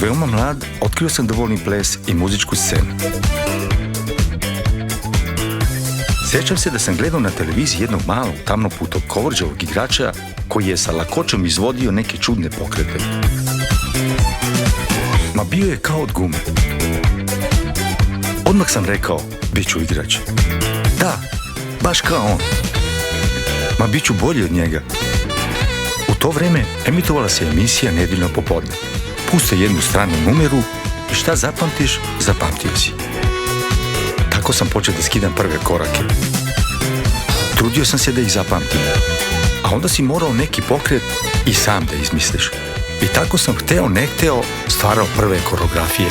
veoma mlad otkrio sam da volim ples i muzičku scenu. Sjećam se da sam gledao na televiziji jednog malog tamnoputog kovrđavog igrača koji je sa lakoćom izvodio neke čudne pokrete. Ma bio je kao od gume. Odmah sam rekao, bit ću igrač. Da, baš kao on. Ma bit ću bolji od njega. U to vreme emitovala se emisija Nedjeljno popodne. Puste jednu stranu numeru i šta zapamtiš, zapamtio si. Tako sam počeo da skidam prve korake. Trudio sam se da ih zapamtim. A onda si morao neki pokret i sam da izmisliš. I tako sam hteo, ne hteo, stvarao prve koreografije.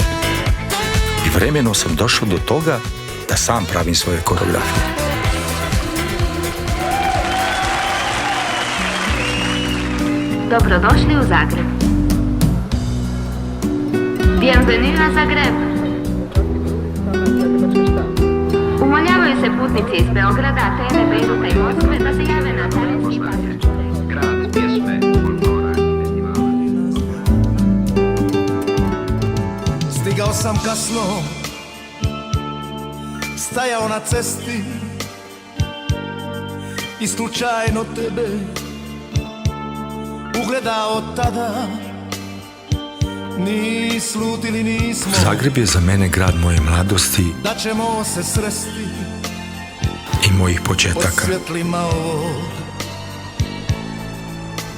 I vremenom sam došao do toga da sam pravim svoje koreografije. Dobrodošli u Zagreb. Bienvenue à Zagreb. Umoljavaju se putnici iz Beograda, Atene, Bejruta i Moskve da se jave na carinski pas. Grad pjesme, kultura i festivala. Stigao sam kasno, stajao na cesti i slučajno tebe ugledao tada. Ni slutili nismo Zagreb je za mene grad moje mladosti da ćemo se sresti i mojih pod početaka. svjetlima ovog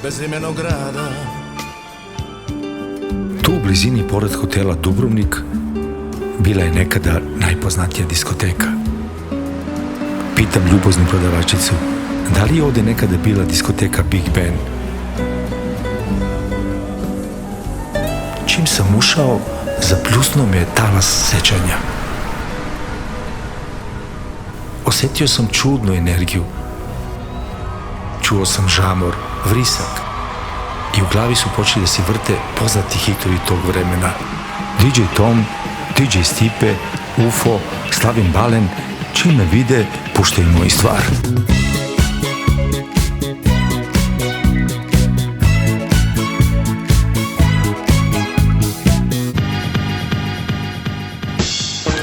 bezimenog grada. Tu u blizini pored hotela Dubrovnik bila je nekada najpoznatija diskoteka. Pitam ljubaznu prodavačicu, da li je ovdje nekada bila diskoteka Big Ben? Čim sam ušao, zapljusnuo me je talas sećanja. Osjetio sam čudnu energiju. Čuo sam žamor, vrisak. I u glavi su počeli da se vrte poznati hitovi tog vremena. DJ Tom, DJ Stipe, UFO, Slavin Balen, čim me vide, puštaju moju stvar.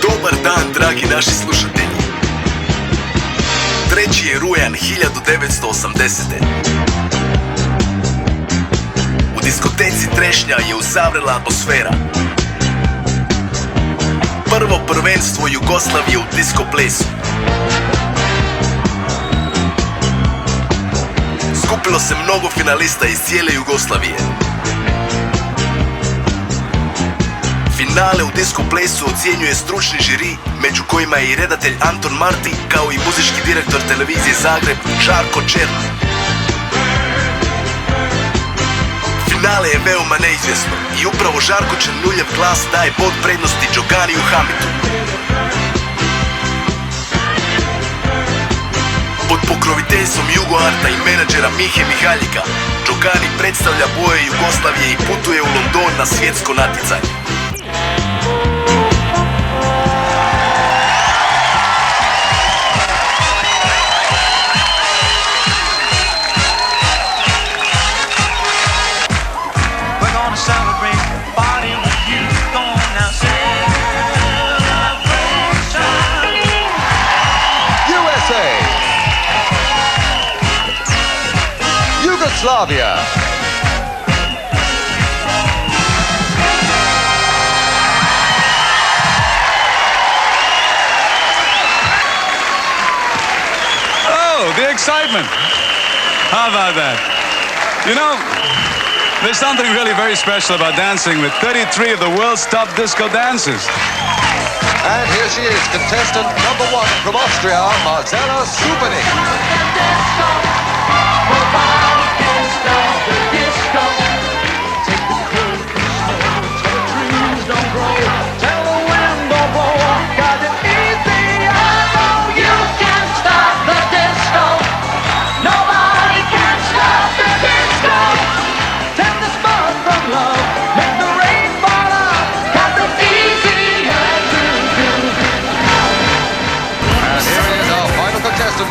Dobar dan, dragi naši slušatelji. 3. je rujan 1980. U diskoteci Trešnja je uzavrela atmosfera. Prvo prvenstvo Jugoslavije u disko plesu. Skupilo se mnogo finalista iz cijele Jugoslavije. Finale u disko plesu ocjenjuje stručni žiri, među kojima je i redatelj Anton Marti, kao i muzički direktor televizije Zagreb Žarko Černi. Finale je veoma neizvjesno i upravo Žarko Černuljev glas daje bod prednosti Đoganiju Hamitu. Pod pokroviteljstvom Jugoarta i menadžera Mihe Mihaljika, Đogani predstavlja boje Jugoslavije i putuje u London na svjetsko natjecanje. Yugoslavia. Oh, the excitement. How about that? You know, there's something really very special about dancing with 33 of the world's top disco dancers. And here she is, contestant number 1 from Austria, Marcella Supanik.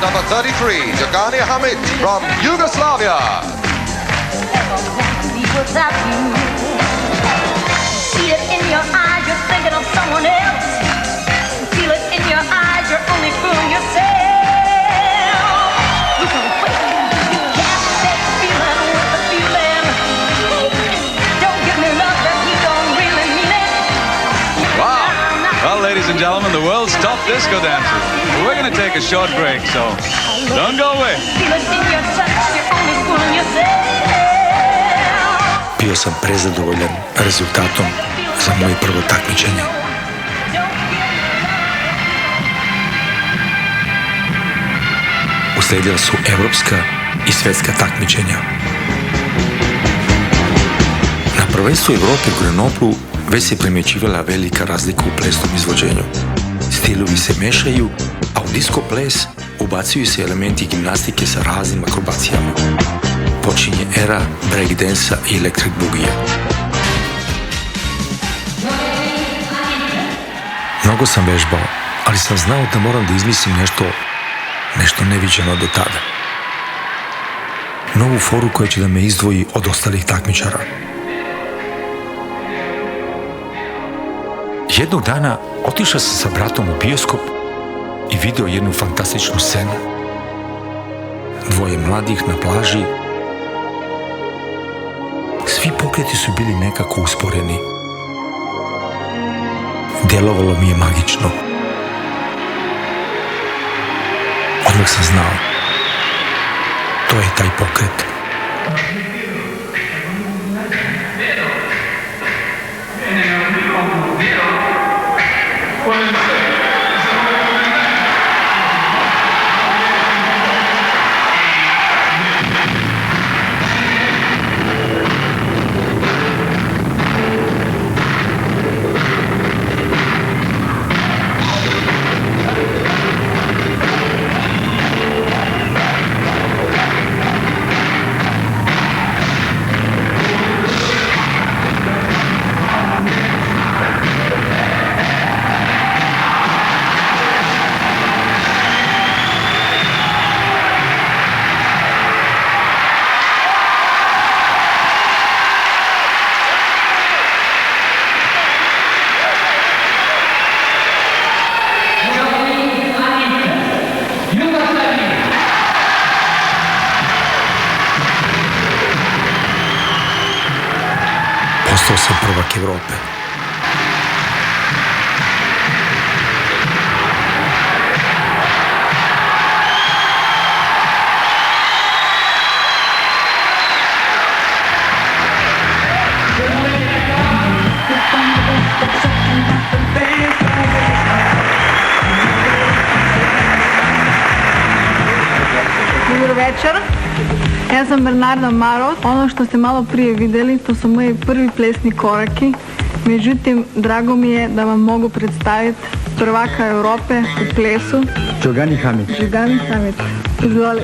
Number 33, Đogani Hamit from Yugoslavia. Without you, see it in your eyes, you're thinking of someone else. Feel it in your eyes, you're only fooling yourself. Look away, you can't fake feeling with the feeling. Don't give me love that you don't really mean it. Wow. Well, ladies and gentlemen, the world's top disco dancers. We're going to take a short break, so don't go away. Feel it in your touch, you're only fooling yourself. Bio sam prezadovoljan rezultatom za moje prvo takmičenje. Uslijedila su evropska i svjetska takmičenja. Na prvenstvu Evrope u Grenoblu već se primjećivala velika razlika u plesnom izvođenju. Stilovi se mešaju, a u disco ples ubacuju se elementi gimnastike sa raznim akrobacijama. Počinje era breakdansa i electric boogija. Mnogo sam vežbao, ali sam znao da moram da izmislim nešto neviđeno do tada. Novu foru koja će da me izdvoji od ostalih takmičara. Jednog dana otišao sam sa bratom u bioskop i video jednu fantastičnu scenu. Dvoje mladih na plaži. Svi pokreti su bili nekako usporeni. Delovalo mi je magično. Odmah sam znao. To je taj pokret. Postao sam prvak Evrope. Dobro večer. Ja sam Bernarda Maros. Ono što ste malo prije vidjeli, to su moji prvi plesni koraki. Međutim, drago mi je da vam mogu predstaviti prvaka Europe u plesu. Đogani Hamid. Đogani Hamid. Izvoli.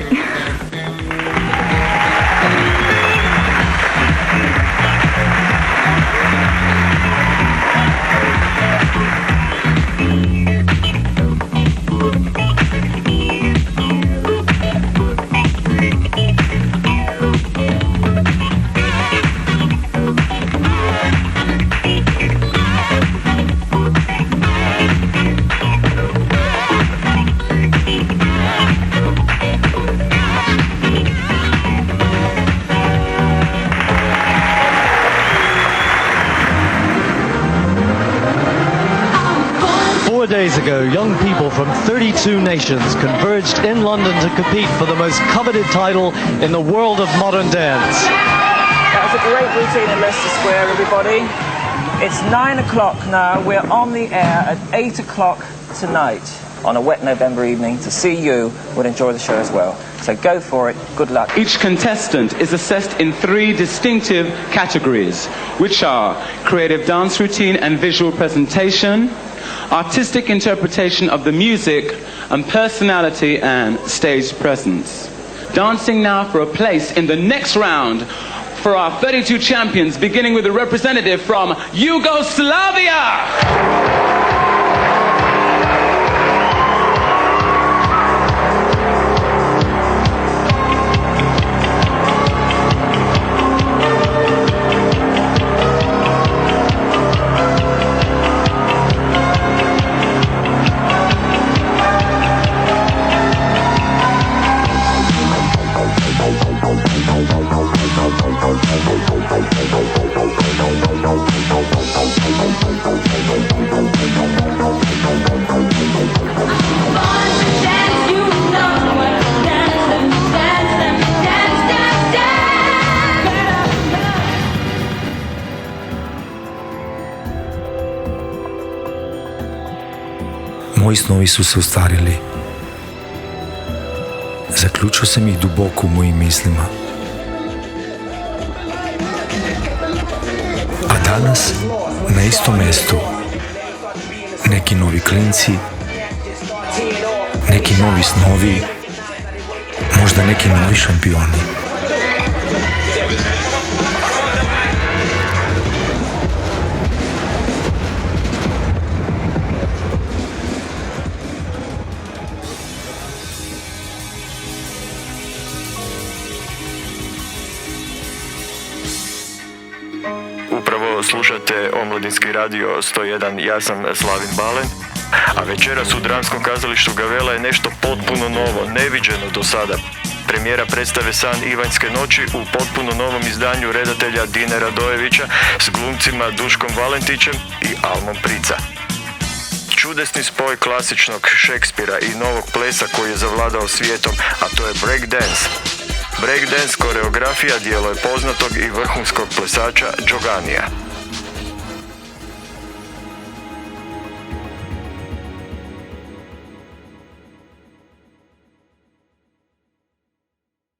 Days ago, young people from 32 nations converged in London to compete for the most coveted title in the world of modern dance. That was a great routine in Leicester Square, everybody. It's 9 o'clock now. We're on the air at 8 o'clock tonight on a wet November evening. To see you would enjoy the show as well. So go for it. Good luck. Each contestant is assessed in 3 distinctive categories, which are creative dance routine and visual presentation, artistic interpretation of the music, and personality and stage presence. Dancing now for a place in the next round for our 32 champions, beginning with a representative from Yugoslavia. Moji snovi su se ostvarili. Zaključio sam ih duboko u mojim mislima. A danas, na istom mjestu, neki novi klinci, neki novi snovi, možda neki novi šampioni. Upravo slušate Omladinski radio 101, ja sam Slavin Balen, a večeras u Dramskom kazalištu Gavela je nešto potpuno novo, neviđeno do sada. Premijera predstave San Ivanjske noći u potpuno novom izdanju redatelja Dine Radojevića s glumcima Duškom Valentićem i Almom Prica. Čudesni spoj klasičnog Šekspira i novog plesa koji je zavladao svijetom, a to je breakdance. Breakdance koreografija djelo je poznatog i vrhunskog plesača Džoganija.